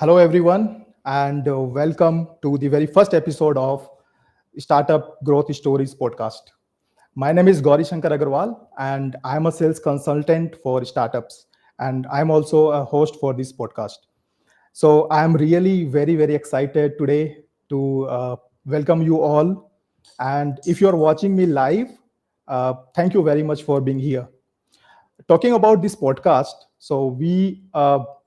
Hello, everyone, and welcome to the very first episode of Startup Growth Stories podcast. My name is Gauri Shankar Agarwal, and I'm a sales consultant for startups, and I'm also a host for this podcast. So I'm really very excited today to welcome you all. And if you're watching me live, thank you very much for being here. Talking about this podcast, so we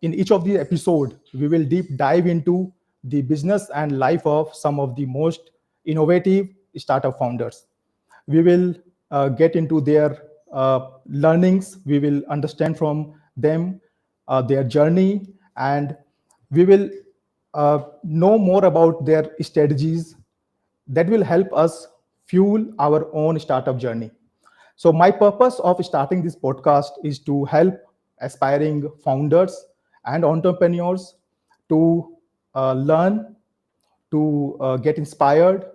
in each of the episode we will deep dive into the business and life of some of the most innovative startup founders. We will get into their learnings. We will understand from them their journey, and we will know more about their strategies that will help us fuel our own startup journey. So, my purpose of starting this podcast is to help aspiring founders and entrepreneurs to learn, to get inspired,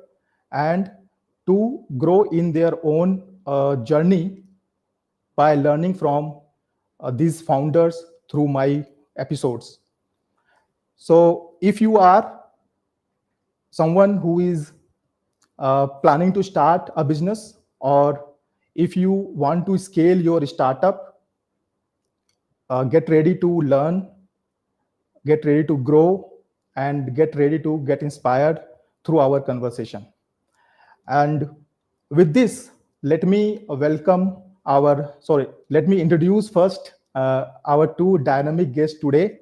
and to grow in their own journey by learning from these founders through my episodes. So, if you are someone who is planning to start a business, or if you want to scale your startup, get ready to learn, get ready to grow, and get ready to get inspired through our conversation. And with this, let me introduce first our two dynamic guests today.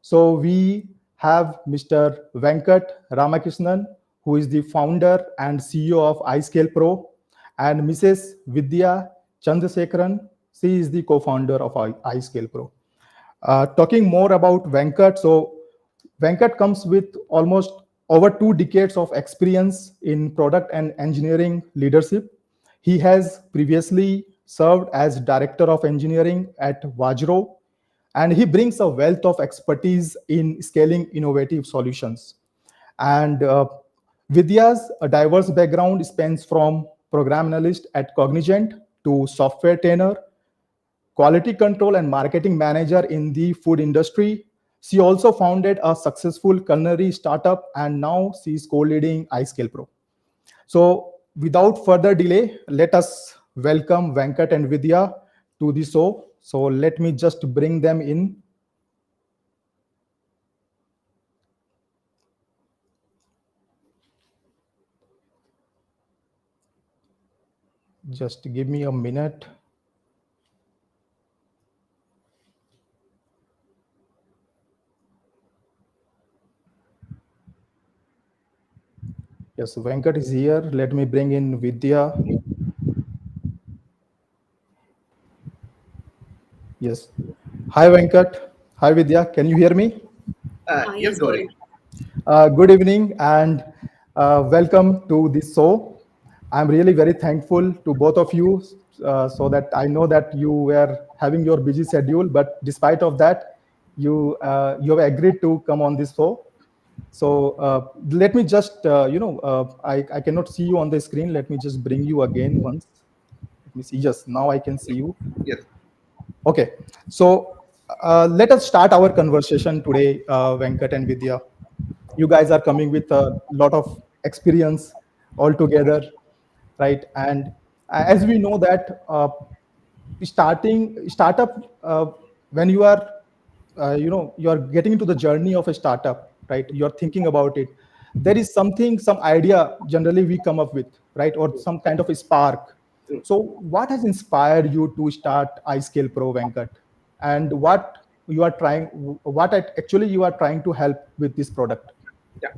So we have Mr. Venkat Ramakrishnan, who is the founder and CEO of iScalePro, and Mrs. Vidhya Chandrasekaran. She is the co-founder of iScalePro. Talking more about Venkat, so Venkat comes with almost over 2 decades of experience in product and engineering leadership. He has previously served as director of engineering at Vajro, and he brings a wealth of expertise in scaling innovative solutions. And Vidya's diverse background spans from program analyst at Cognizant to software trainer, quality control and marketing manager in the food industry. She also founded a successful culinary startup, and now she is co-leading iScalePro. So without further delay, let us welcome Venkat and Vidya to the show. So let me just bring them in. Just give me a minute. Yes, Venkat is here. Let me bring in Vidya. Yes. Hi, Venkat. Hi, Vidya. Can you hear me? Yes, Gauri. Good evening and welcome to this show. I'm really very thankful to both of you, so that I know that you were having your busy schedule, but despite of that, you have agreed to come on this show. So let me just I cannot see you on the screen. Let me just bring you again once. Let me see. Yes, now I can see you. Yes. Okay, so let us start our conversation today, Venkat and Vidya. You guys are coming with a lot of experience altogether, right? And as we know that starting startup, when you are you are getting into the journey of a startup, right? You're thinking about it. There is something, some idea generally we come up with, right? Or some kind of a spark. Mm. So what has inspired you to start iScale Pro, Venkat? And what you are trying, actually you are trying to help with this product? Yeah.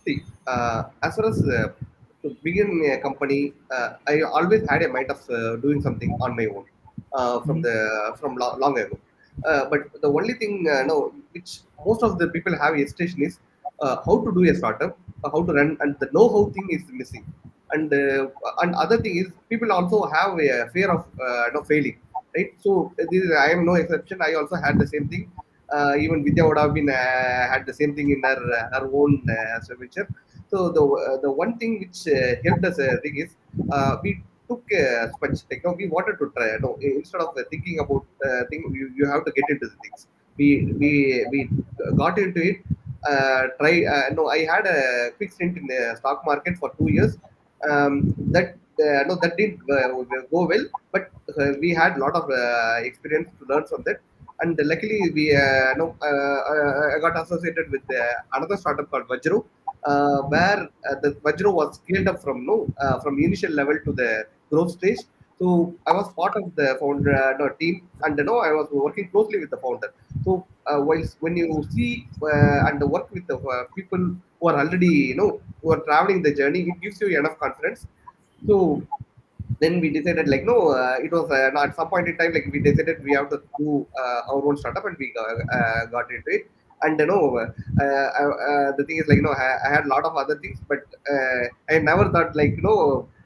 See, as far as to begin a company, I always had a mind of doing something on my own Mhm. from long ago. But the only thing, no, which most of the people have hesitation is how to do a startup, how to run, and the know-how thing is missing. And other thing is people also have a fear of failing, right? So I am no exception. I also had the same thing. Even Vidya would have been had the same thing in her own venture. So the one thing which helped us thing is we took sponge like we wanted to try instead of thinking about thing you have to get into the things. We got into it. Try no, I had a quick stint in the stock market for 2 years. That no, that didn't go well, but we had a lot of experience to learn from that. And luckily, we no, I got associated with another startup called Vajro, where the Vajro was scaled up from no from initial level to the growth stage. So I was part of the founder no, team, and no, I was working closely with the founder. So whilst when you see and work with the people who are already who are traveling the journey, it gives you enough confidence. So then we decided like no, it was at some point in time like we decided we have to do our own startup, and we got into it. And the thing is like I had a lot of other things, but I never thought like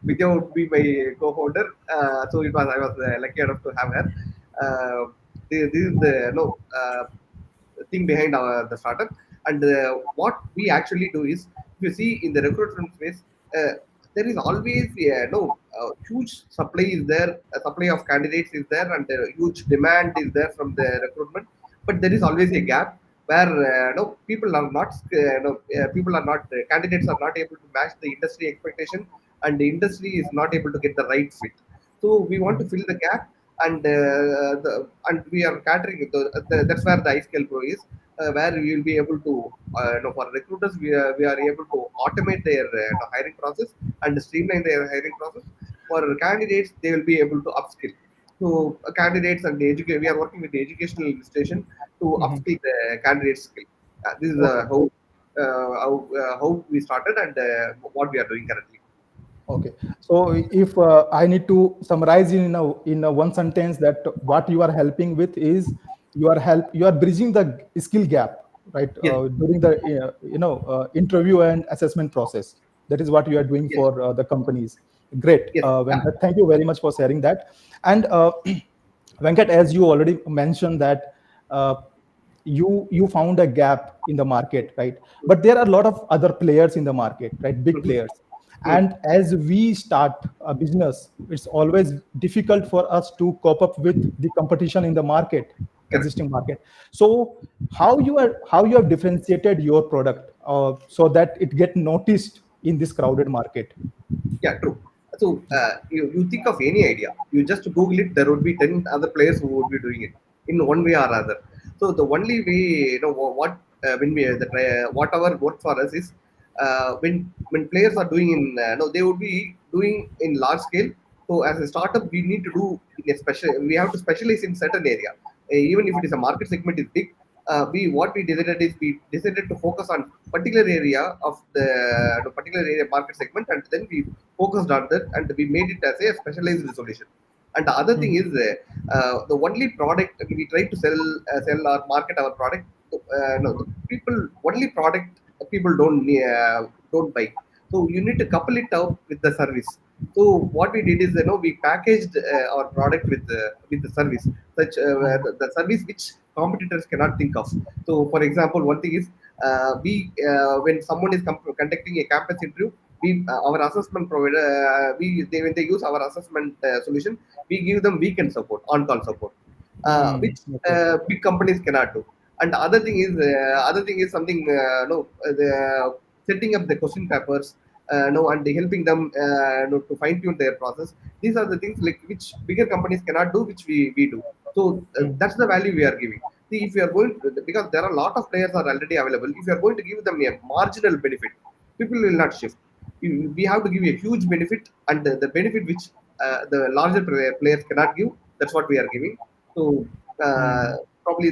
Vidya would be my co-founder. So it was I was lucky enough to have her. This is the thing behind the startup. And what we actually do is, if you see in the recruitment space, there is always huge supply is there, a supply of candidates is there, and huge demand is there from the recruitment. But there is always a gap where people are not people are not candidates are not able to match the industry expectation, and the industry is not able to get the right fit. So we want to fill the gap, and and we are catering. That's where the iScalePro is, where we will be able to, for recruiters, we are able to automate their hiring process and streamline their hiring process. For candidates, they will be able to upskill. So candidates and the we are working with the educational institution to Mhm. upskill the candidate skill. This is Okay. how we started, and what we are doing currently. Okay. So if I need to summarize in a one sentence, that what you are helping with is you are bridging the skill gap, right? Yes, During the interview and assessment process. That is what you are doing yes, for the companies. Great, yes, yeah, Venkat. Thank you very much for sharing that. And Venkat, as you already mentioned that uh, you found a gap in the market, right? But there are a lot of other players in the market, right? Big mhm, players. mm, And as we start a business, it's always difficult for us to cope up with the competition in the market, correct. existing market. So how you have differentiated your product so that it get noticed in this crowded market? Yeah, true. So you think of any idea, you just Google it. There would be 10 other players who would be doing it in one way or other. So the only way, what when we whatever works for us is when players are doing in no, they would be doing in large scale. So as a startup, we need to do in a special. We have to specialize in certain area. Even if it is a market segment is big, we what we decided is we decided to focus on particular area of the particular area market segment, and then we focused on that, and we made it as a specialized solution. And the other thing Mhm. is the only product we try to sell or market our product. No, the people only product people don't buy. So you need to couple it up with the service. So what we did is we packaged our product with the service, such Mhm. the service which competitors cannot think of. So for example, one thing is we when someone is conducting a campus interview, we our assessment provider when they use our assessment solution, we give them weekend support, on call support, which Okay. big companies cannot do. And the other thing is something no the setting up the question papers, no, and helping them no, to fine tune their process. These are the things like which bigger companies cannot do, which we do. So Mm. that's the value we are giving. See, if you are going to, because there are a lot of players are already available, if you are going to give them a marginal benefit, people will not shift. We have to give a huge benefit, and the benefit which the larger players cannot give, that's what we are giving. So uh, Mm. probably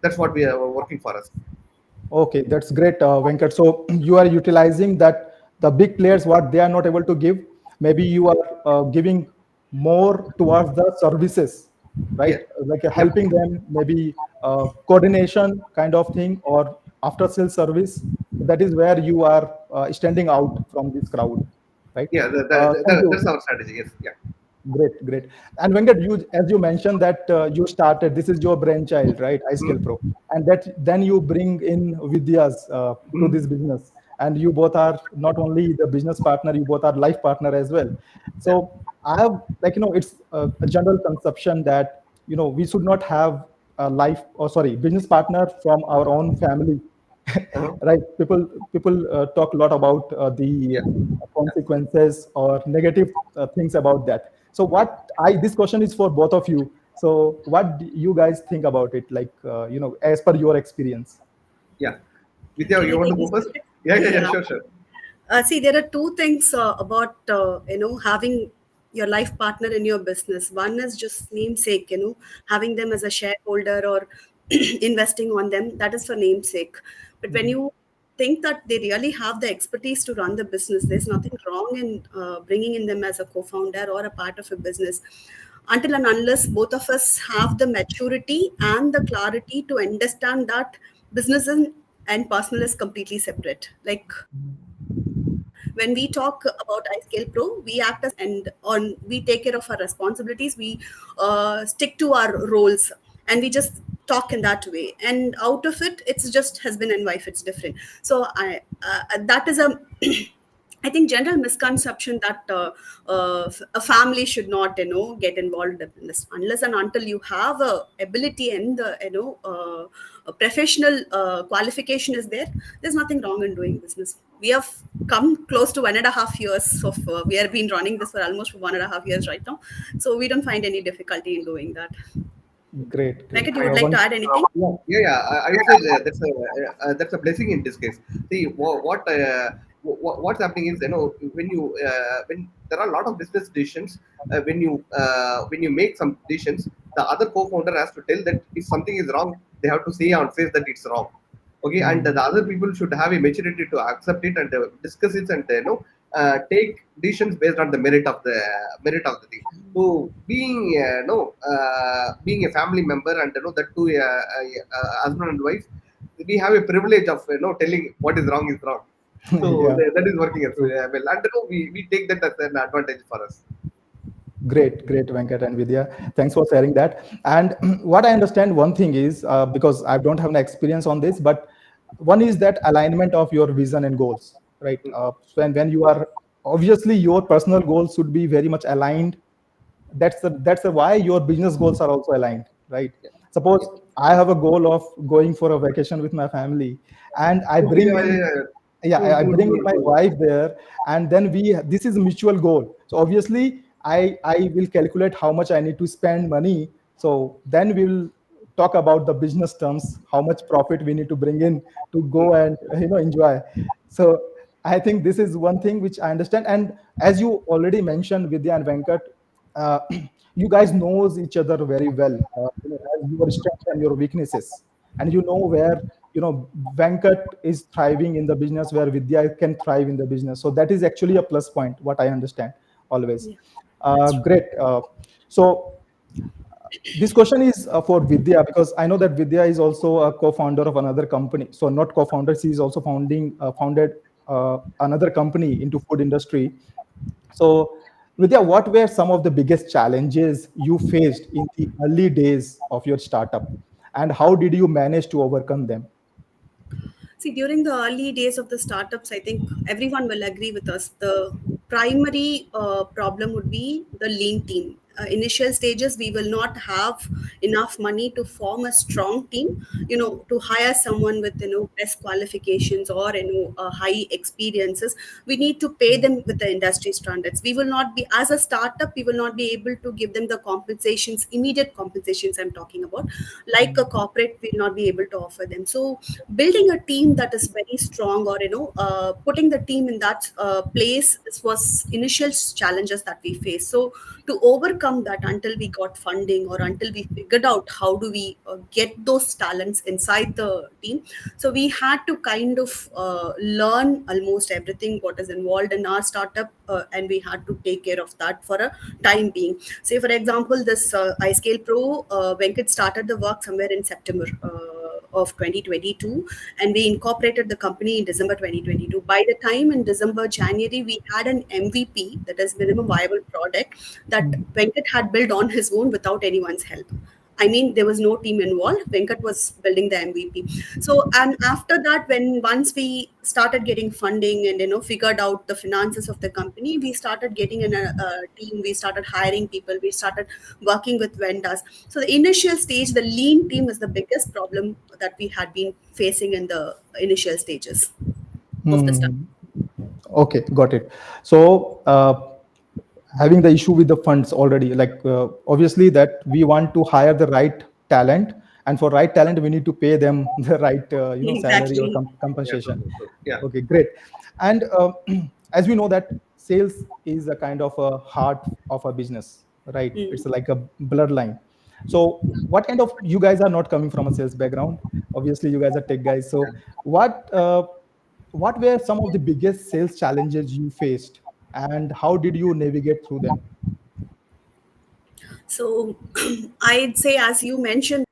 that's what we are working for us. Okay, that's great, Venkat. So you are utilizing that the big players, what they are not able to give, maybe you are giving more towards the services, right? Yeah, Like yeah, helping them, maybe coordination kind of thing, or after sales service. That is where you are standing out from this crowd, right? yeah. Thank That's you. our strategy. Yes, yeah. Great, great. And Venkat, as you mentioned that you started, this is your brainchild, right? iScale Mm, Pro, and that then you bring in Vidya's to mm, this business, and you both are not only the business partner, you both are life partner as well. yeah. So I have, like, it's a general conception that we should not have. life, or sorry, business partner from our own family, Uh-huh. right? People talk a lot about the Yeah. consequences or negative things about that. So what I this question is for both of you. So what do you guys think about it? Like as per your experience. Yeah. Vidya, Can I you want to take go this first? question? Yeah, Yeah. sure, sure. See, there are two things about having your life partner in your business. One is just namesake, having them as a shareholder or investing on them. That is for namesake. But when Mhm. you think that they really have the expertise to run the business, there's nothing wrong in bringing in them as a co-founder or a part of a business. Until and unless both of us have the maturity and the clarity to understand that business and personal is completely separate. Like when we talk about iScalePro, we act as and on we take care of our responsibilities. We stick to our roles, and we just talk in that way. And out of it, it's just husband and wife. It's different. So that is a I think general misconception that a family should not, get involved in this unless and until you have a ability and the, a professional qualification is there. There's nothing wrong in doing business. We have come close to 1.5 years of we have been running this for almost 1.5 years right now, so we don't find any difficulty in doing that. Great, great. Venkat, you would like One. to add anything? Yeah. I would say that that's a blessing in disguise. See, what's happening is, when there are a lot of business decisions, when you make some decisions, the other co-founder has to tell that if something is wrong, they have to say on face that it's wrong. Okay, and Mhm. the other people should have a maturity to accept it and discuss it and take decisions based on the merit of the thing. So being no being a family member and that too husband and wife, we have a privilege of telling what is wrong is wrong. So Yeah. that is working as True. well, and we take that as an advantage for us. Great, great, Venkat and Vidya. Thanks for sharing that. And what I understand, one thing is because I don't have an experience on this, but one is that alignment of your vision and goals, right? Mm. So when you are obviously your personal goals should be very much aligned. That's the why your business goals are also aligned, right? Yeah. Suppose Yeah. I have a goal of going for a vacation with my family, and I Okay, bring yeah, in, yeah. yeah, Cool, I cool, bring in cool, my cool. wife there, and then this is a mutual goal. So obviously I will calculate how much I need to spend money. So then we'll talk about the business terms, how much profit we need to bring in to Mm. go and enjoy. So I think this is one thing which I understand. And as you already mentioned, Vidya and Venkat, uh, you guys knows each other very well, as your strengths and your weaknesses, and you know where Venkat is thriving in the business, where Vidya can thrive in the business. So that is actually a plus point, what I understand always. Yeah, that's true. Great. So this question is for Vidya, because I know that Vidya is also a co-founder of another company. So not co-founder, she is also founded another company into food industry. So Vidya, what were some of the biggest challenges you faced in the early days of your startup, and how did you manage to overcome them? See, during the early days of the startups, I think everyone will agree with us. The primary problem would be the lean team. Initial stages, we will not have enough money to form a strong team, to hire someone with, best qualifications or, high experiences. We need to pay them with the industry standards. We will not be, as a startup, we will not be able to give them the compensations, immediate compensations I'm talking about, like a corporate will not be able to offer them. So building a team that is very strong, or putting the team in that place, this was initial challenges that we faced. So to overcome that, until we got funding or until we figured out how do we get those talents inside the team, so we had to kind of learn almost everything what is involved in our startup, and we had to take care of that for a time being. Say for example, this iScalePro, Venkat started the work somewhere in September of 2022, and we incorporated the company in December 2022. By the time in December, January, we had an MVP, that is minimum viable product, that Venkat had built on his own without anyone's help. I mean, there was no team involved. Venkat was building the MVP. So, and after that, when once we started getting funding and figured out the finances of the company, we started getting in a team. We started hiring people. We started working with vendors. So, the initial stage, the lean team is the biggest problem that we had been facing in the initial stages of the start. Hmm. Okay, got it. So, having the issue with the funds already, like obviously that we want to hire the right talent, and for right talent we need to pay them the right salary or Exactly. Yeah, compensation. true, true. Yeah, Okay, great. And as we know that sales is a kind of a heart of a business, right? Mm. It's like a bloodline. So what kind of, you guys are not coming from a sales background, obviously you guys are tech guys. So what what were some of the biggest sales challenges you faced, and how did you navigate through them? So, I'd say, as you mentioned,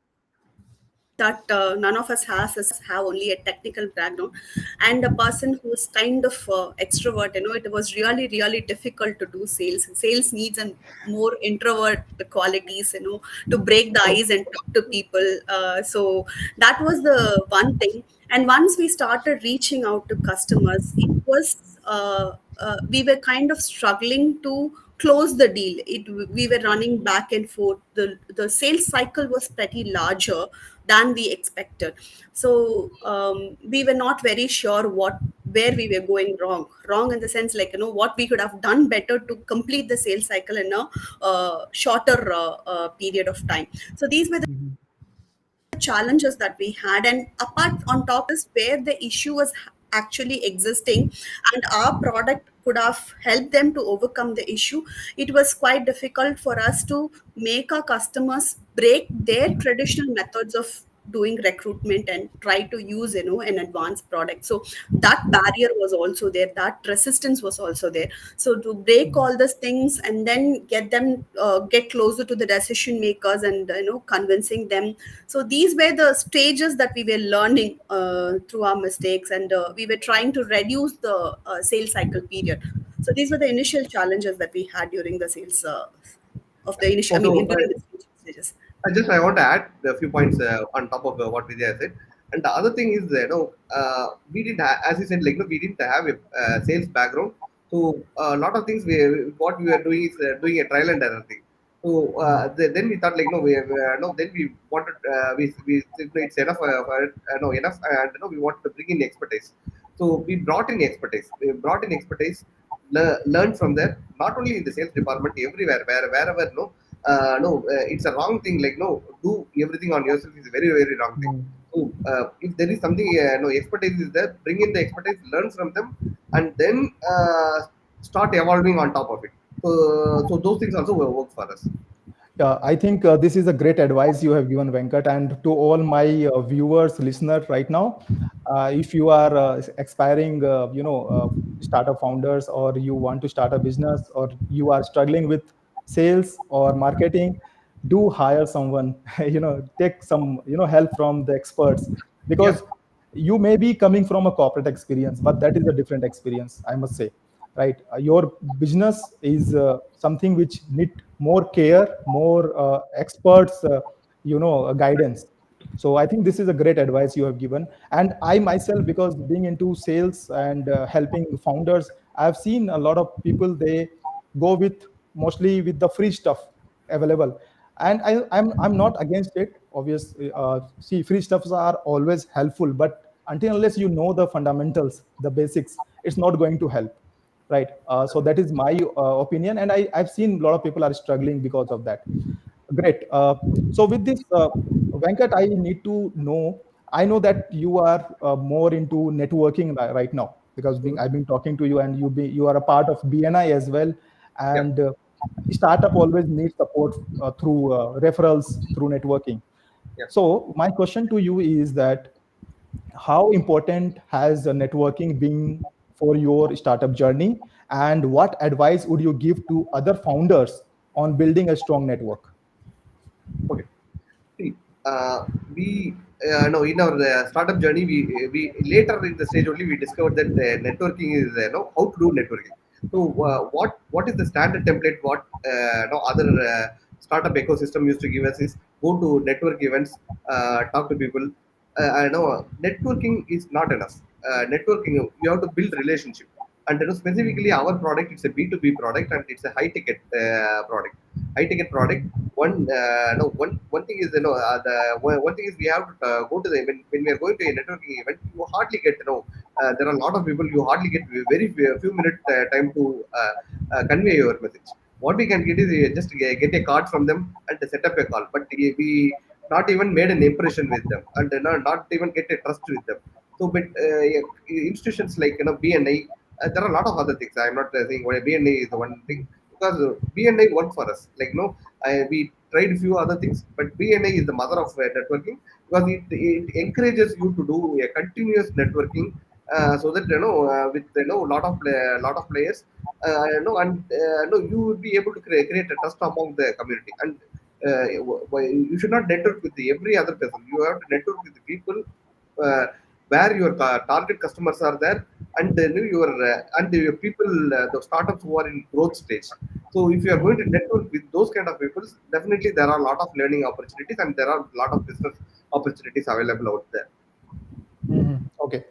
that none of us have only a technical background, and a person who's kind of extrovert, it was really difficult to do sales needs and more introvert qualities, to break the ice and talk to people. So that was the one thing. And once we started reaching out to customers, it was we were kind of struggling to close the deal. We were running back and forth. The sales cycle was pretty larger than we expected. So we were not very sure what where we were going wrong in the sense, like, what we could have done better to complete the sales cycle in a shorter period of time. So these were the challenges that we had. And apart on top is where the issue was actually existing, and our product could have helped them to overcome the issue. It was quite difficult for us to make our customers break their traditional methods of doing recruitment and try to use an advanced product. So that barrier was also there, that resistance was also there. So to break all these things and then get them get closer to the decision makers and convincing them. So these were the stages that we were learning through our mistakes, and we were trying to reduce the sales cycle period. So these were the initial challenges that we had during the sales of the initial, I Okay. mean, so during the stages. I want to add a few points on top of what Vidya said. And the other thing is, we didn't, as you said, like, we didn't have a sales background. So a lot of things, what we were doing is doing a trial and error thing. So then we thought, like, no, then we wanted, we said, no, it's enough, no, enough, and we wanted to bring in expertise. So we brought in expertise. We brought in expertise, learn from there. Not only in the sales department, everywhere, wherever, no, it's a wrong thing. Like, no, do everything on yourself is a very wrong thing. Mm. So if there is something, no, expertise is there, bring in the expertise, learn from them, and then start evolving on top of it. So those things also will work for us. Yeah, I think this is a great advice you have given, Venkat. And to all my viewers, listeners right now, if you are aspiring, startup founders, or you want to start a business, or you are struggling with sales or marketing, do hire someone. Take some help from the experts, Yeah. because you may be coming from a corporate experience, but that is a different experience, I must say, right? Your business is something which need more care, more experts, guidance. So I think this is a great advice you have given. And I myself, because being into sales and helping founders, I've seen a lot of people, they go with mostly with the free stuff available. And I'm not against it, obviously. See, free stuffs are always helpful, but until unless you know the fundamentals, the basics, it's not going to help, right? So that is my opinion, and I've seen a lot of people are struggling because of that. Great. So with this, Venkat, I need to know. I know that you are more into networking right now, because Mhm. I've been talking to you, and you are a part of BNI as well, Yeah. and startup always needs support through referrals, through networking. Yeah. So my question to you is that how important has networking been for your startup journey, and what advice would you give to other founders on building a strong network? Okay. See, we no, in our startup journey, we later in the stage only we discovered that networking is, how to do networking. So what is the standard template? What no other startup ecosystem used to give us is, go to network events, talk to people. I know networking is not enough. Networking, you have to build relationship. And specifically our product, it's a B2B product and it's a high ticket product. High ticket product. One thing is one thing is we have to go to the when we are going to a networking event, you hardly get there are a lot of people, you hardly get very few minute time to convey your message. What we can get is just get a card from them and set up a call, but we not even made an impression with them and not even get a trust with them. So but institutions like BNI, there are a lot of other things. I'm not saying why BNI is the one thing, because BNI worked for us. Like no, we tried a few other things, but BNI is the mother of networking, because it encourages you to do a continuous networking, so that with lot of players, you will be able to create a trust among the community. And you should not network with every other person. You have to network with the people uh, where your target customers are there, and then your and your people, the startups who are in growth stage. So if you are going to network with those kind of people, definitely there are a lot of learning opportunities and there are a lot of business opportunities available out there. Okay.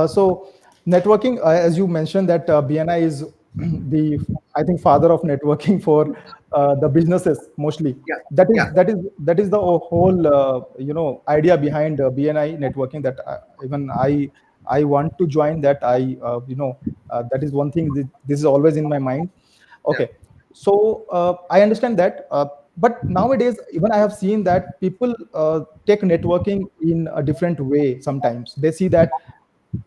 So networking, as you mentioned, that BNI is the, I think, father of networking for the businesses mostly. Yeah, That is yeah, the whole idea behind BNI networking. That even I want to join that. That is one thing. This is always in my mind. yeah, Okay. So I understand that. But nowadays, even I have seen that people take networking in a different way. Sometimes they see that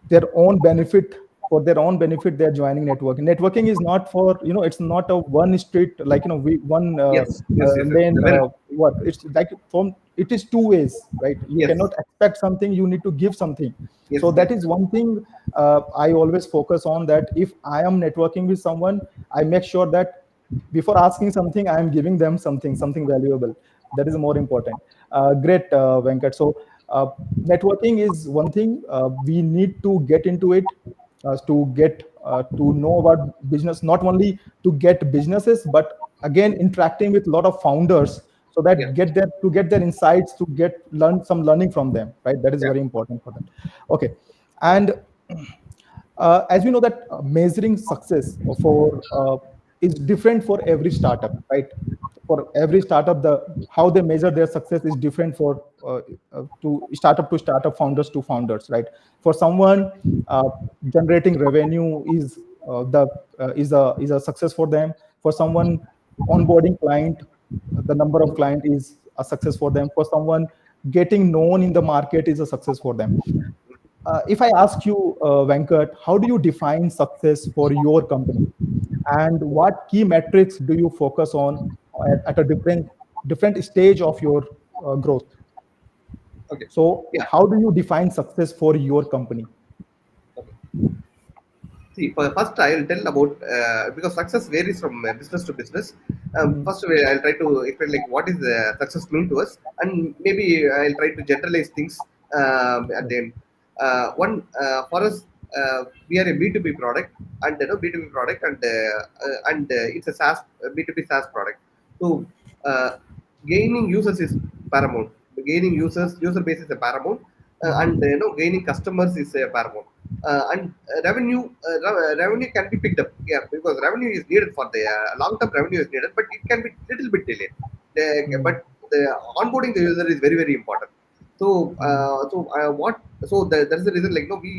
their own benefit for their own benefit they're joining networking is not for, it's not a one street, like, we one yes. lane Very, work. It's like, from it is two ways, right? You yes, cannot expect something, you need to give something. yes, So yes, that is one thing I always focus on, that if I am networking with someone, I make sure that before asking something, I am giving them something valuable. That is more important. Great, Venkat. So uh, networking is one thing. We need to get into it, to get to know about business, not only to get businesses, but again interacting with a lot of founders, so yeah, that get their insights, to get learning from them, right? That is yeah, very important for that. Okay. And as we know that measuring success for is different for every startup, right? For every startup, the how they measure their success is different for to startup, founders to founders, right? For someone, generating revenue is a success for them. For someone, onboarding client, the number of client is a success for them. For someone, getting known in the market is a success for them. If I ask you, Venkat, how do you define success for your company, and what key metrics do you focus on at a different stage of your growth? okay, So, yeah, how do you define success for your company? okay. See, first I'll tell about because success varies from business to business. Mhm. First, I'll try to explain like what is success mean to us, and maybe I'll try to generalize things at the end. For us, we are a B2B product, and B2B product, and it's a SaaS B2B SaaS product. So gaining users is paramount. Gaining user base is a paramount, Mhm. and gaining customers is a paramount. Revenue can be picked up, yeah, because revenue is needed for the long term revenue is needed, but it can be little bit delayed. Mhm. But the onboarding the user is very important. So Mhm. that's the reason, like no, we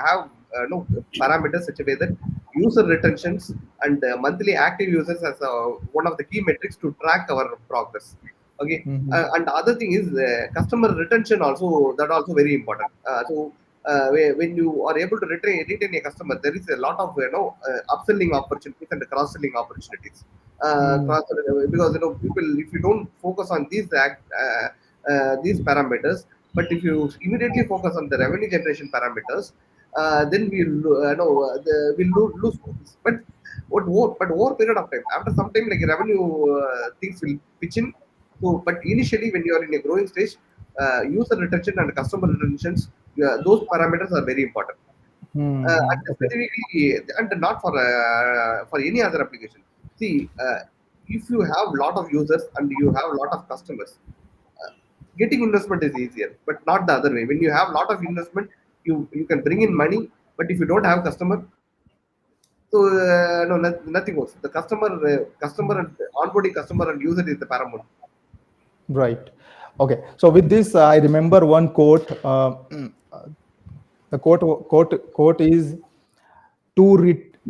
have no parameters such a way that user retentions and monthly active users as one of the key metrics to track our progress. Okay, Mhm. and the other thing is customer retention also, that also very important. When you are able to retain a customer, there is a lot of upselling opportunities and cross-selling opportunities. Mhm. Because people, if you don't focus on these parameters, but if you immediately focus on the revenue generation parameters, then we'll lose focus. But over period of time, after some time, like revenue things will pitch in. So, but initially, when you are in a growing stage, user retention and customer retentions, those parameters are very important. Mhm. And Okay. specifically, and not for any other application. See, if you have a lot of users and you have a lot of customers, getting investment is easier, but not the other way. When you have a lot of investment, you can bring in money, but if you don't have customer, so no, nothing works. The customer and onboarding customer and user is the paramount. Right. Okay. So with this, I remember one quote. The quote is to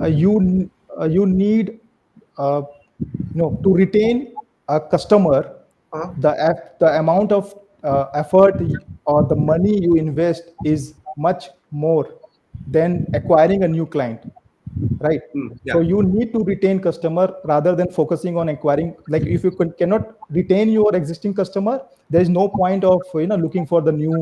you need uh, to retain a customer, Uh-huh. the amount of effort or the money you invest is much more than acquiring a new client, right? So Yeah. you need to retain customer rather than focusing on acquiring. Like if you cannot retain your existing customer, there is no point of looking for the new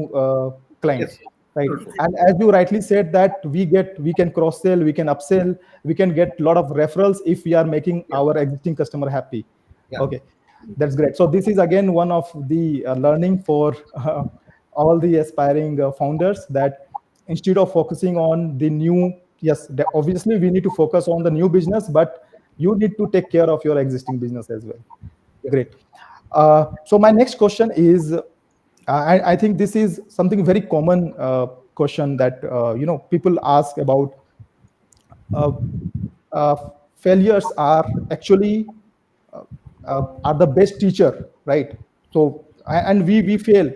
client, Yes. right? True. True. Exactly. And as you rightly said that we can cross sell, we can upsell, we can get a lot of referrals if we are making Yeah. our existing customer happy. Yeah. Okay, that's great. So this is again one of the learning for all the aspiring founders, that instead of focusing on the new, yes, obviously we need to focus on the new business, but you need to take care of your existing business as well. Yeah. Great. So my next question is, I think this is something very common question that people ask about. Uh, uh, Failures are actually are the best teacher, right? So and we fail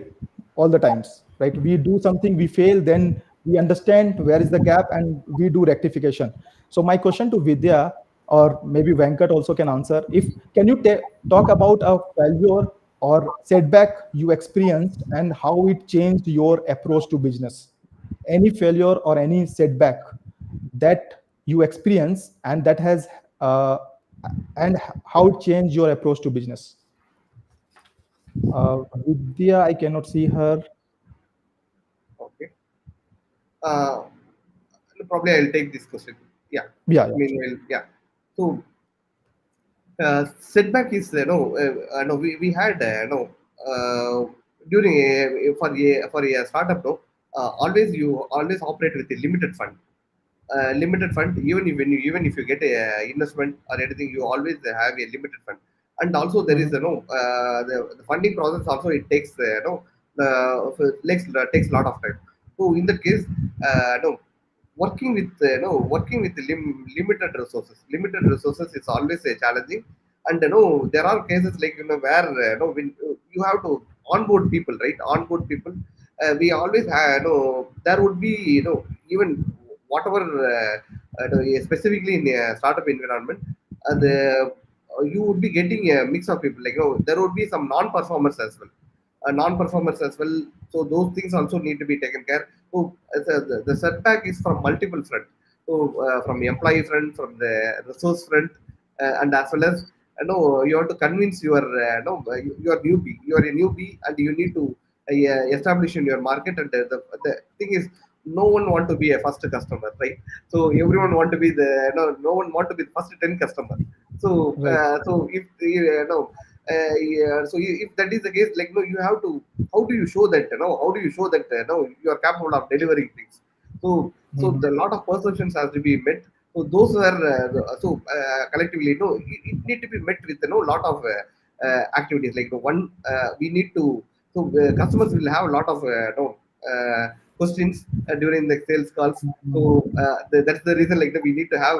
all the times, right? We do something, we fail, then we understand where is the gap and we do rectification. So my question to Vidya, or maybe Venkat also can answer, if can you talk about a failure or setback you experienced and how it changed your approach to business? Any failure or any setback that you experience and that has uh, and how it changed your approach to business. Vidya, I cannot see her. Okay. Uh, Probably I'll take this question. Yeah. Yeah, yeah, sure. Meanwhile, yeah. So setback is no, we had during for a startup, no, always you always operate with a limited fund. Limited fund, even if you get a investment or anything, you always have a limited fund. And also there is Mhm. the funding process also, it takes takes a lot of time. So in that case, no, working with limited resources is always a challenging. And there are cases like where when you have to onboard people, right? Onboard people, we always have there would be even whatever specifically in a startup environment, the you would be getting a mix of people, like there would be some non-performers as well, non-performers as well. So those things also need to be taken care. So the setback is from multiple front. So from the employee front, from the resource front, and as well as you have to convince your you are newbie. You are a newbie, and you need to establish in your market. And the thing is, no one want to be a first customer, right? So everyone want to be the no one want to be the first 10 customer. So Right. if yeah, so if that is the case, like no, you have to, how do you show that how do you show that you are capable of delivering things? So Mhm. the lot of perceptions has to be met. So those are collectively it need to be met with lot of activities, like one we need to, so customers will have a lot of questions during the sales calls. So Mhm. that's the reason, like we need to have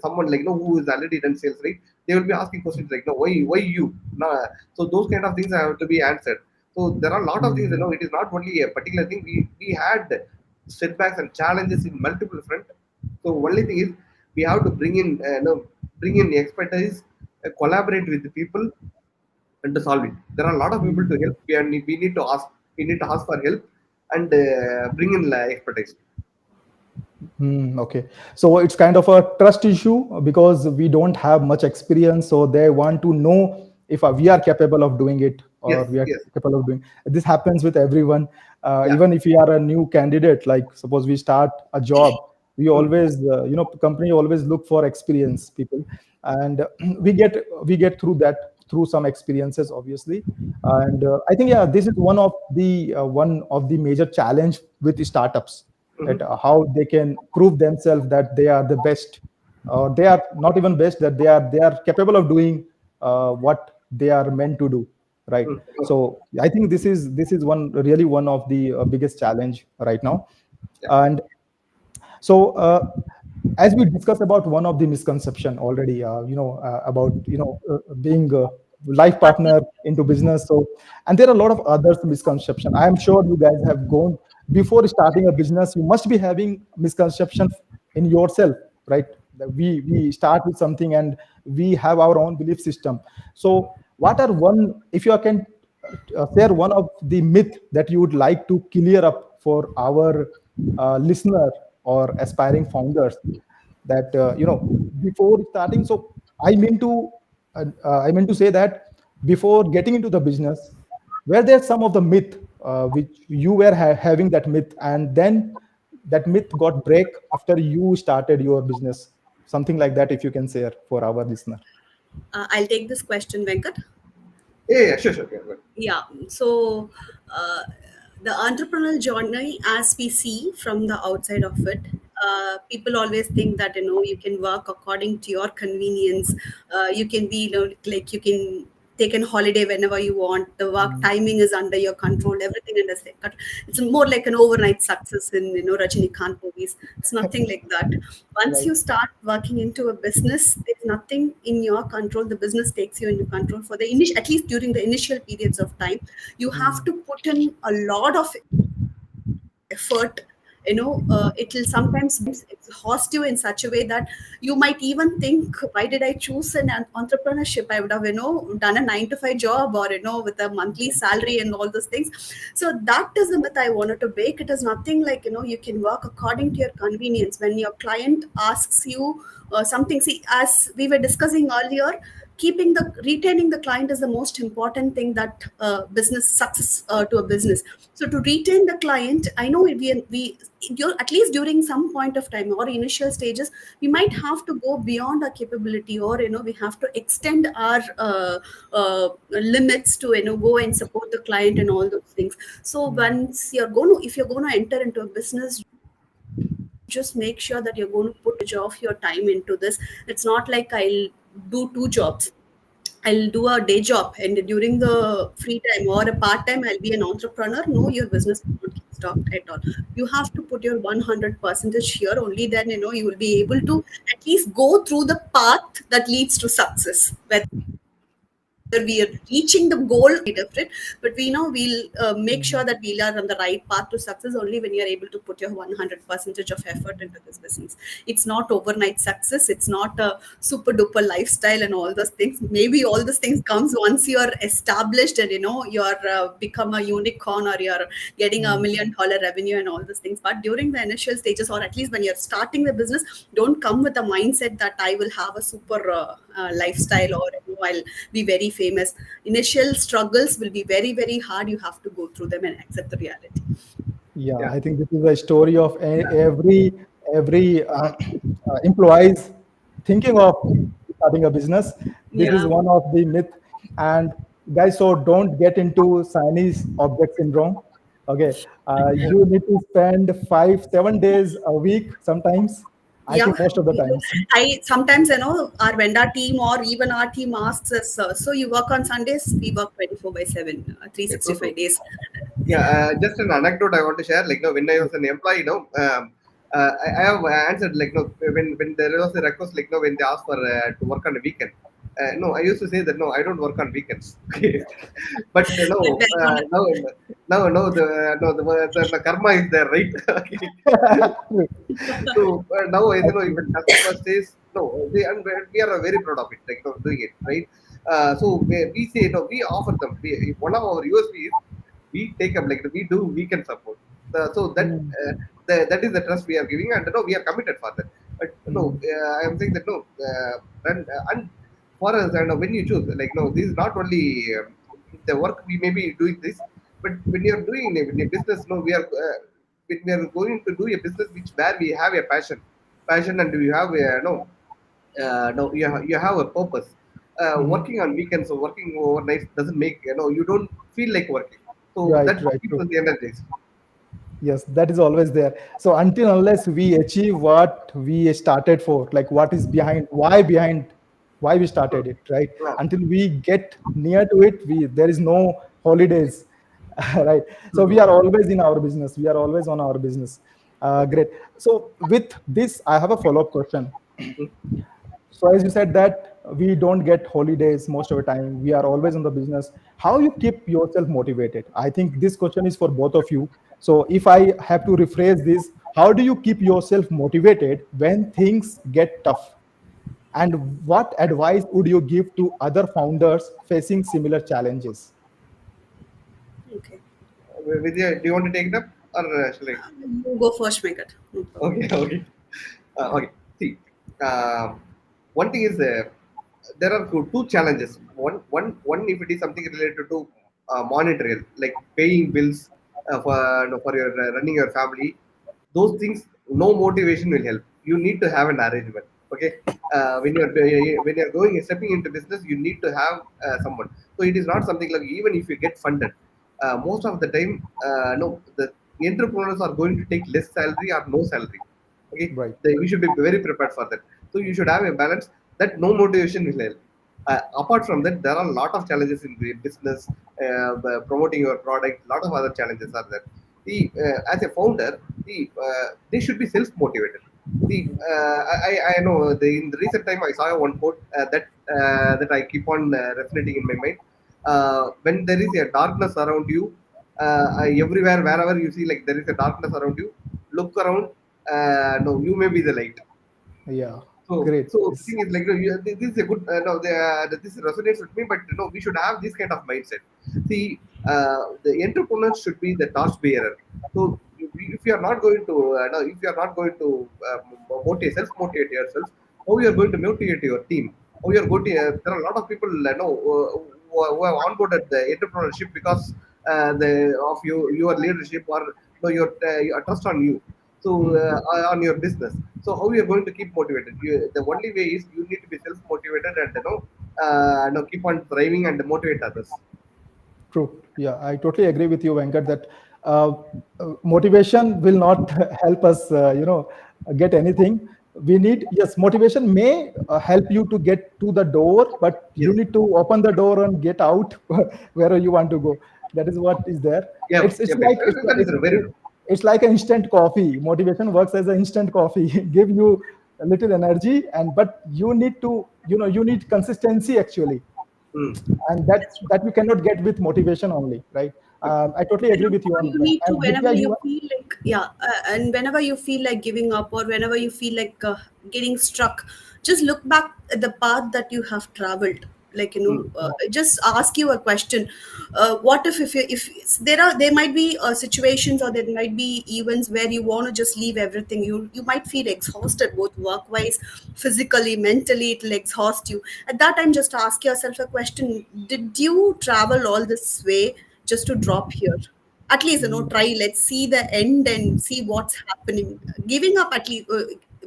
someone like who is already done sales, right? They will be asking questions like no, why you no. So those kind of things have to be answered. So there are a lot of things, Mhm. it is not only a particular thing. We had setbacks and challenges in multiple front. So only thing is, we have to bring in expertise, collaborate with the people, and to solve it. There are a lot of people to help. We need to ask. We need to ask for help and bring in expertise. Okay. So it's kind of a trust issue because we don't have much experience. So they want to know if we are capable of doing it or Yes, we are yes, capable of doing. This happens with everyone. yeah. Even if we are a new candidate, like suppose we start a job, we Hmm. always, company always look for experienced people, and we get through that through some experiences, obviously. And I think, yeah, this is one of the major challenge with startups, Hmm. at how they can prove themselves that they are the best, or they are not even best, that they are capable of doing what they are meant to do. right? Mm. So I think this is one of the biggest challenge right now. Yeah. And so as we discussed about one of the misconception already, about being a life partner into business. So, and there are a lot of other misconception. I am sure you guys have gone before starting a business. You must be having misconception in yourself, right? That we start with something and we have our own belief system. So, what are one, if you can share one of the myth that you would like to clear up for our listener or aspiring founders, that before starting. So I mean to say that before getting into the business, were there some of the myth which you were having that myth, and then that myth got break after you started your business, something like that, if you can share for our listener. I'll take this question, Venkat. Yeah, sure, sure. Yeah, good. Yeah. So, uh, the entrepreneurial journey, as we see from the outside of it, people always think that you can work according to your convenience. You can be like you can take an holiday whenever you want. The work timing is under your control. Everything under control. It's more like an overnight success in Rajinikanth movies. It's nothing like that. Once Right. you start working into a business, there's nothing in your control. The business takes you into control for the initial, at least during the initial periods of time. You have to put in a lot of effort. It will sometimes exhaust you in such a way that you might even think, why did I choose an entrepreneurship? I would have done a 9 to 5 job, or with a monthly salary and all those things. So that is the myth I wanted to break. It is nothing like you can work according to your convenience. When your client asks you something, see, as we were discussing earlier, retaining the client is the most important thing that business success to a business. So to retain the client, I know at least during some point of time or initial stages, we might have to go beyond our capability, or we have to extend our limits to go and support the client and all those things. So once if you're going to enter into a business, just make sure that you're going to put of your time into this. It's not like I'll do two jobs. I'll do a day job, and during the free time or a part time, I'll be an entrepreneur. No, your business will not get stopped at all. You have to put your 100% here. Only then you will be able to at least go through the path that leads to success. Whether we are reaching the goal different, but we know we'll make sure that we are on the right path to success only when you're able to put your 100% of effort into this business. It's not overnight success. It's not a super duper lifestyle and all those things. Maybe all those things comes once you're established and you're become a unicorn, or you're getting $1 million revenue and all those things. But during the initial stages, or at least when you're starting the business, don't come with a mindset that I will have a super lifestyle, or I'll be very famous. Initial struggles will be very, very hard. You have to go through them and accept the reality. Yeah, Yeah. I think this is a story of every employees thinking of starting a business. This is Yeah. one of the myth. And guys, so don't get into Chinese object syndrome. Okay, you need to spend 5 7 days a week sometimes. I Yeah. think most of the times. I sometimes our vendor team or even our team asks us, so you work on Sundays? We work 24/7, Yeah, true, 365 true. days. Yeah, just an anecdote I want to share. Like, when I was an employee, I have answered, like, when there was a request, like, when they asked for to work on a weekend. No, I used to say that no, I don't work on weekends. Okay, but now the no the karma is there, right? Okay. So now, if a customer says no, and we are very proud of it, like, doing it right. So we say no, we offer them. One of our USP is we take up, like, we do weekend support. So that is the trust we are giving, and no, we are committed for that. But no, I am saying that no, and for us, and when you choose, like, no, this is not only the work we may be doing this, but when you are doing a business, no, we are when we are going to do a business which where we have a passion, and we have a no, you have a purpose. Working on weekends or working overnight doesn't make, you don't feel like working. So Right, that right, keeps true. us energized. Yes, that is always there. So until unless we achieve what we started for, like what is behind, why behind why we started it, right? Yeah. Until we get near to it, there is no holidays. Right? So we Mhm. are always in our business, we are always on our business. Okay. Great. So with this, I have a follow-up question. Mhm. So as you said that we don't get holidays most of the time, we are always in the business. How you keep yourself motivated? I think this question is for both of you. So if I have to rephrase this, how do you keep yourself motivated when things get tough? And what advice would you give to other founders facing similar challenges? Okay. Vidya, do you want to take it up or shall I? You go first, Venkat. No problem. Okay, okay. Okay. See, um, one thing is there are two challenges. One if it is something related to monetary, like paying bills for your running your family, those things, no motivation will help. You need to have an arrangement. Okay, when you're going stepping into business, you need to have someone. So it is not something like even if you get funded, most of the time, no, the entrepreneurs are going to take less salary or no salary. Okay, Right. we should be very prepared for that. So you should have a balance that no motivation will help. Apart from that, there are a lot of challenges in the business, promoting your product. A lot of other challenges are there. As a founder, they should be self motivated. I know in the recent time I saw one quote that I keep on resonating in my mind. When there is a darkness around you, everywhere wherever you see like there is a darkness around you, look around. No, you may be the light. Yeah. So, Great. so the thing is like, this is a good, no, this resonates with me, but we should have this kind of mindset. See, the entrepreneur should be the torch bearer. So, if you are not going to, no, if you are not going to motivate yourself, how you are going to motivate your team? How you are going to, there are a lot of people, who have onboarded the entrepreneurship because of your leadership or your trust on you. So, Hmm. on your business. So how you are going to keep motivated? The only way is you need to be self motivated and keep on thriving and motivate others. True. Yeah, I totally agree with you, Venkat, that uh, motivation will not help us, get anything. We need, yes, motivation may help you to get to the door, but you Yes. need to open the door and get out wherever you want to go. That is what is there. Yep. It's Yep. like That is very true. it's like an instant coffee. Motivation works as an instant coffee, give you a little energy, and but you need to, you need consistency actually, Hmm. and that you cannot get with motivation only, right? Yep. I totally And agree with you also on you that. need to, And Vidya, whenever you you feel like, yeah, and whenever you feel like giving up, or whenever you feel like getting stuck, just look back at the path that you have traveled. Like, Hmm. just ask you a question. What if there might be situations, or there might be events where you want to just leave everything. You might feel exhausted, both work wise, physically, mentally. It'll exhaust you. At that time, just ask yourself a question: did you travel all this way just to drop here? At least, try. Let's see the end and see what's happening. Giving up, at least,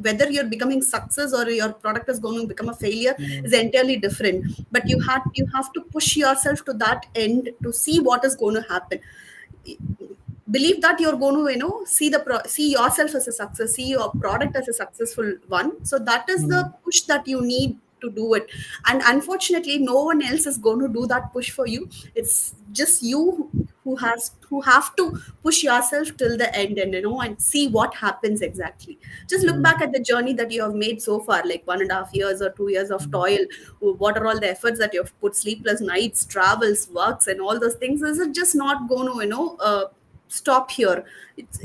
whether you're becoming success or your product is going to become a failure, is entirely different. But you have to push yourself to that end to see what is going to happen. Believe that you're going to, see yourself as a success, see your product as a successful one. So that is the push that you need to do it. And unfortunately, no one else is going to do that push for you. It's just you who have to push yourself till the end, and see what happens exactly. Just look back at the journey that you have made so far, like 1.5 years or 2 years of toil. What are all the efforts that you've put, sleepless nights, travels, works, and all those things? Is it just not going to, stop here?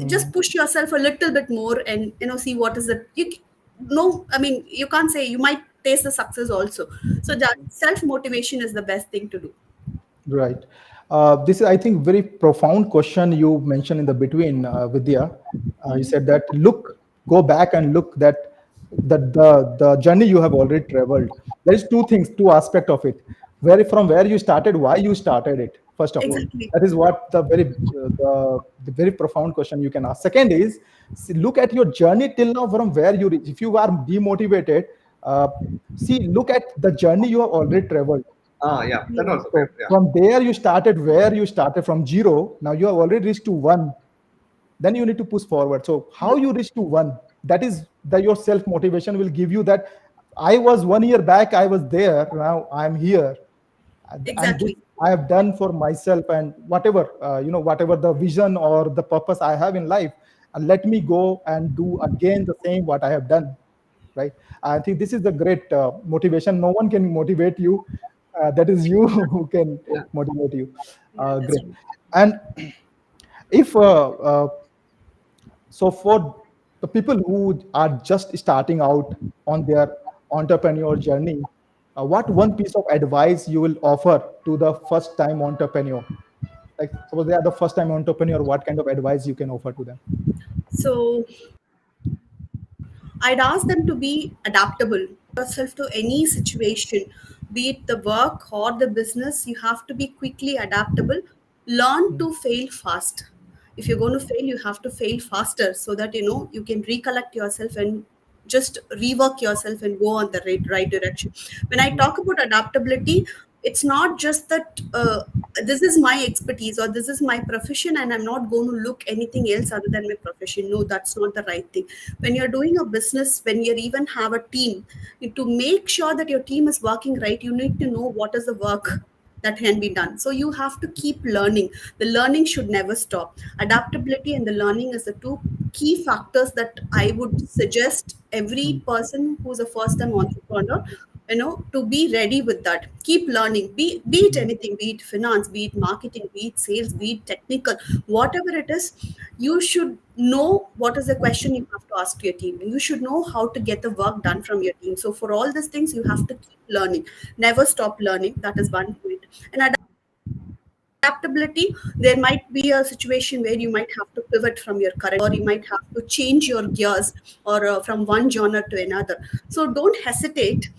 Just push yourself a little bit more, and see what is it. No, I mean, you can't say, you might taste the success also. So that self motivation is the best thing to do. right. This is, I think, very profound question you mentioned in the between, Vidya. You said that go back and look that the journey you have already traveled. There is two things, two aspect of it. Where you started, why you started it. First of all, Exactly. that is what the very profound question you can ask. Second is, see, look at your journey till now from where you reach. If you are demotivated, uh, see, look at the journey you have already traveled. Ah, yeah. That Hmm. also So correct. Yeah. from there you started where you started from zero. Now you have already reached to one. Then you need to push forward. So how Yeah. you reach to one? That is your self motivation will give you that. I was 1 year back, I was there. Now I'm here, and this Exactly. I have done for myself, and whatever whatever the vision or the purpose I have in life, let me go and do again the same what I have done. Right? I think this is the great motivation. No one can motivate you. That is you who can Yeah. motivate you. Yeah, that's Great. true. And if so for the people who are just starting out on their entrepreneur journey, what one piece of advice you will offer to the first time entrepreneur? Like suppose they are the first time entrepreneur, what kind of advice you can offer to them? So I'd ask them to be adaptable yourself to any situation, be it the work or the business. You have to be quickly adaptable. Learn to fail fast. If you're going to fail, you have to fail faster so that you can recollect yourself and just rework yourself and go on the right direction. When I talk about adaptability, it's not just that this is my expertise or this is my profession and I'm not going to look anything else other than my profession. No, that's not the right thing. When you're doing a business, when you even have a team, to make sure that your team is working right, you need to know what is the work that can be done. So you have to keep learning. The learning should never stop. Adaptability and the learning is the two key factors that I would suggest every person who's a first time entrepreneur, to be ready with that. Keep learning. Be it anything, be it finance, be it marketing, be it sales, be it technical, whatever it is, you should know what is the question you have to ask to your team. You should know how to get the work done from your team. So for all these things, you have to keep learning. Never stop learning. That is one point. And adaptability, there might be a situation where you might have to pivot from your current or you might have to change your gears or from one genre to another. So don't hesitate.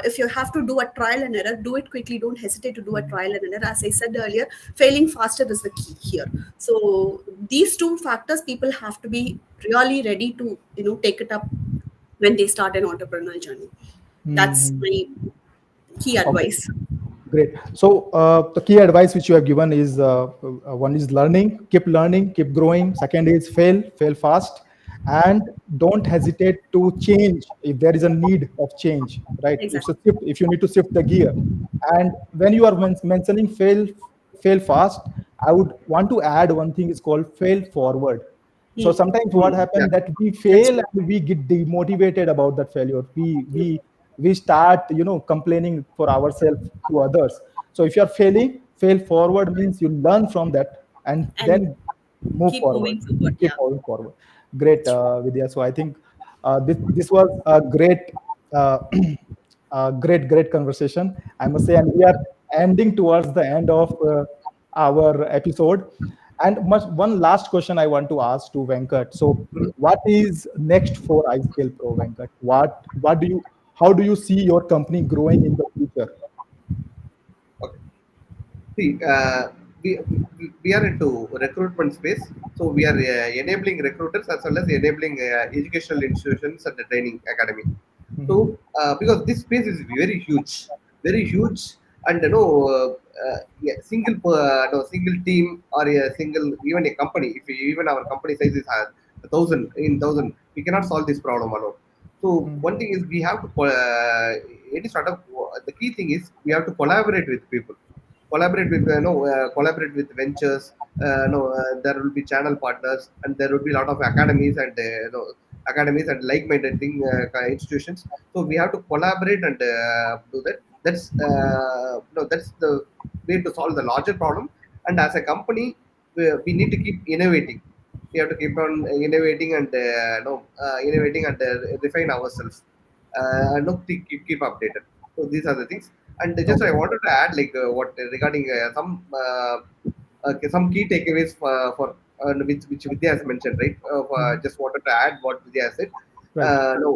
If you have to do a trial and error, do it quickly. Don't hesitate to do a trial and error. As I said earlier, failing faster is the key here. So these two factors, people have to be really ready to take it up when they start an entrepreneurial journey. That's Mhm. my key Okay. advice. Great. So the key advice which you have given is one is learning, keep growing. Second is fail fast, and don't hesitate to change if there is a need of change. Right? If Exactly. a shift, if you need to shift the gear, and when you are mentioning fail fast, I would want to add one thing is called fail forward. So Hmm. sometimes what Hmm. Yeah. happens that we That's fail true. and we get demotivated about that failure. We start complaining for ourselves to others. So if you are failing, fail forward means you learn from that and And then move keep forward, moving forward. keep Yeah, moving forward. Great, that's true. Vidya. So I think this was a great uh, great conversation, I must say, and we are ending towards the end of our episode. And one last question I want to ask to Venkat. So, what is next for iScale Pro, Venkat? What do you how do you see your company growing in the future? Okay. See, we are into recruitment space, so we are enabling recruiters as well as enabling educational institutions and the training academy. So, Mhm. because this space is very huge, and yeah, single team or a single even a company. If even our company size is 1,000, we cannot solve this problem alone. So Mhm. one thing is we have to any startup. The key thing is we have to collaborate with people, collaborate with collaborate with ventures. There will be channel partners, and there will be a lot of academies and academies and like-minded institutions. So we have to collaborate and do that. That's the way to solve the larger problem. And as a company, we need to keep innovating. We have to keep on innovating and innovating and refine ourselves. No, keep updated. So these are the things. And just I Okay. wanted to add like what regarding some key takeaways which Vidya has mentioned, right? Mhm. Just wanted to add what Vidya has said. Right. No,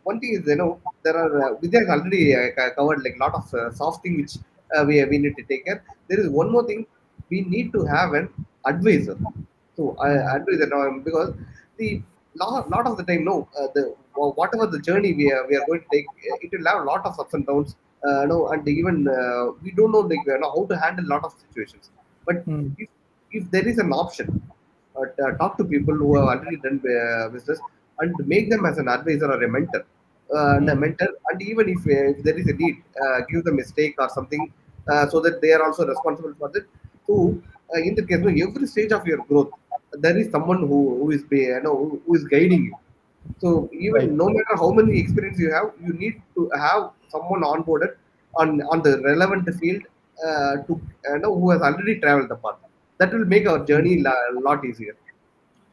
one thing is there are Vidya has already covered like a lot of soft thing which we need to take care. There is one more thing, we need to have an advisor. So Mhm. advisor now because the lot of the time no whatever the journey we are going to take, it will have a lot of ups and downs. No, and even we don't know like how to handle a lot of situations. But Mhm. if if there is an option, talk to people who have already done business and make them as an advisor or a mentor. and a Mhm. mentor, and even if there is a need, give them a stake or something, so that they are also responsible for that. So in the case, every stage of your growth, there is someone who is who is guiding you. So Right. even no matter how many experience you have, you need to have someone onboarded on the relevant field, to who has already traveled the path. That will make our journey a lot easier.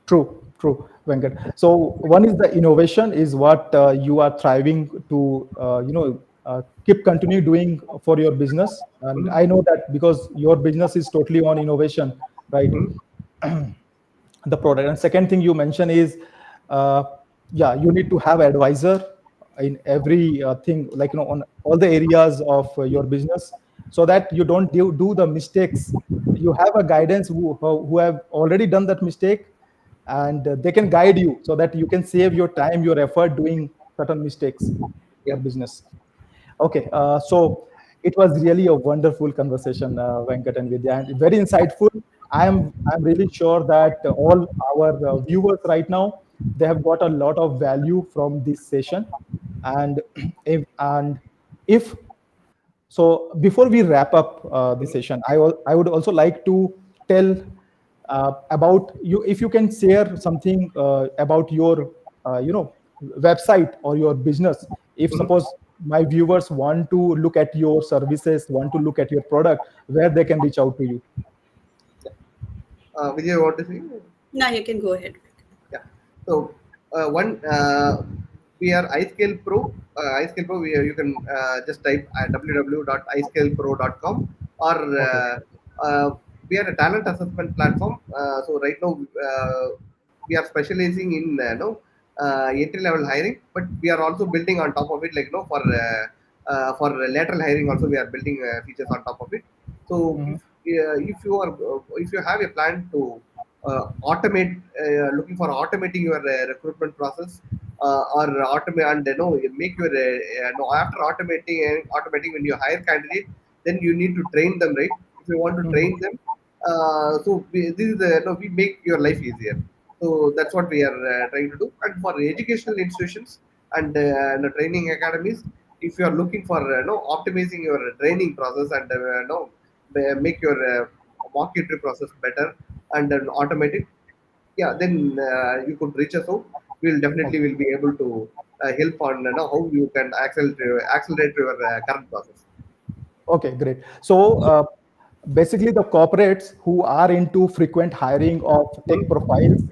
True, true, Venkat. So one is the innovation is what you are thriving to, keep continue doing for your business. And Mhm. I know that because your business is totally on innovation, right? Mhm. The product. And second thing you mentioned is, uh, yeah, you need to have advisor in every thing, like on all the areas of your business, so that you don't do the mistakes. You have a guidance who have already done that mistake, and they can guide you so that you can save your time, your effort doing certain mistakes in your Yep. business. Okay, so it was really a wonderful conversation, Venkat and Vidya, and very insightful. I'm really sure that all our viewers right now, they have got a lot of value from this session, and if so, before we wrap up the session, I would also like to tell about you, if you can share something about your website or your business. If Mhm. suppose my viewers want to look at your services, want to look at your product, where they can reach out to you. Vijay, you want to say? Now you can go ahead. Yeah. So one we are iScale Pro. iScale Pro. You can just type www.iscalepro.com, or Okay. we are a talent assessment platform. So right now we are specializing in entry level hiring, but we are also building on top of it, like for lateral hiring also we are building features on top of it. So Mhm. if you have a plan to automate, looking for automating your recruitment process, or automate and make your after automating when you hire candidate, then you need to train them, right? If you want to Mhm. train them, this is we make your life easier. So that's what we are trying to do. And for educational institutions and training academies, if you are looking for optimizing your training process and make your mock entry process better and then automate it, yeah, then you could reach us out. We'll definitely Okay. will be able to help on how you can accelerate your current process. Okay, great. So basically, the corporates who are into frequent hiring of tech profiles,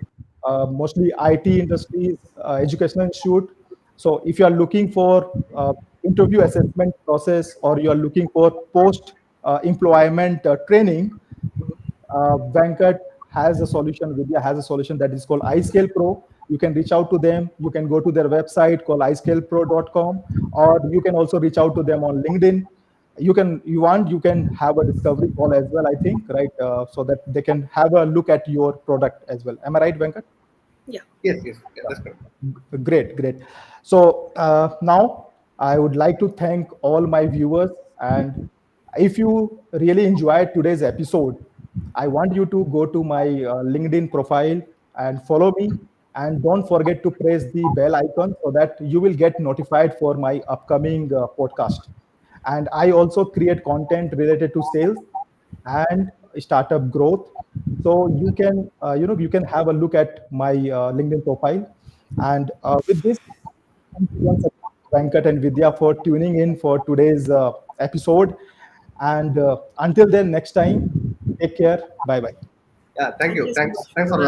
mostly IT industries, educational institute. So if you are looking for interview assessment process, or you are looking for post employment training, Venkat has a solution, Vidya has a solution that is called iScalePro. You can reach out to them. You can go to their website called iScalePro.com, or you can also reach out to them on LinkedIn. You can have a discovery call as well, I think, right? So that they can have a look at your product as well. Am I right, Venkat? Yeah. Yes, yes, yeah, that's correct. Great, great. So now I would like to thank all my viewers. And if you really enjoyed today's episode, I want you to go to my LinkedIn profile and follow me. And don't forget to press the bell icon so that you will get notified for my upcoming podcast. And I also create content related to sales and startup growth. So you can have a look at my LinkedIn profile. And with this, thank you once again, Venkat and Vidya, for tuning in for today's episode. And until then, next time, take care. Bye bye. Yeah, thank Thank you. you so Thanks much for for the having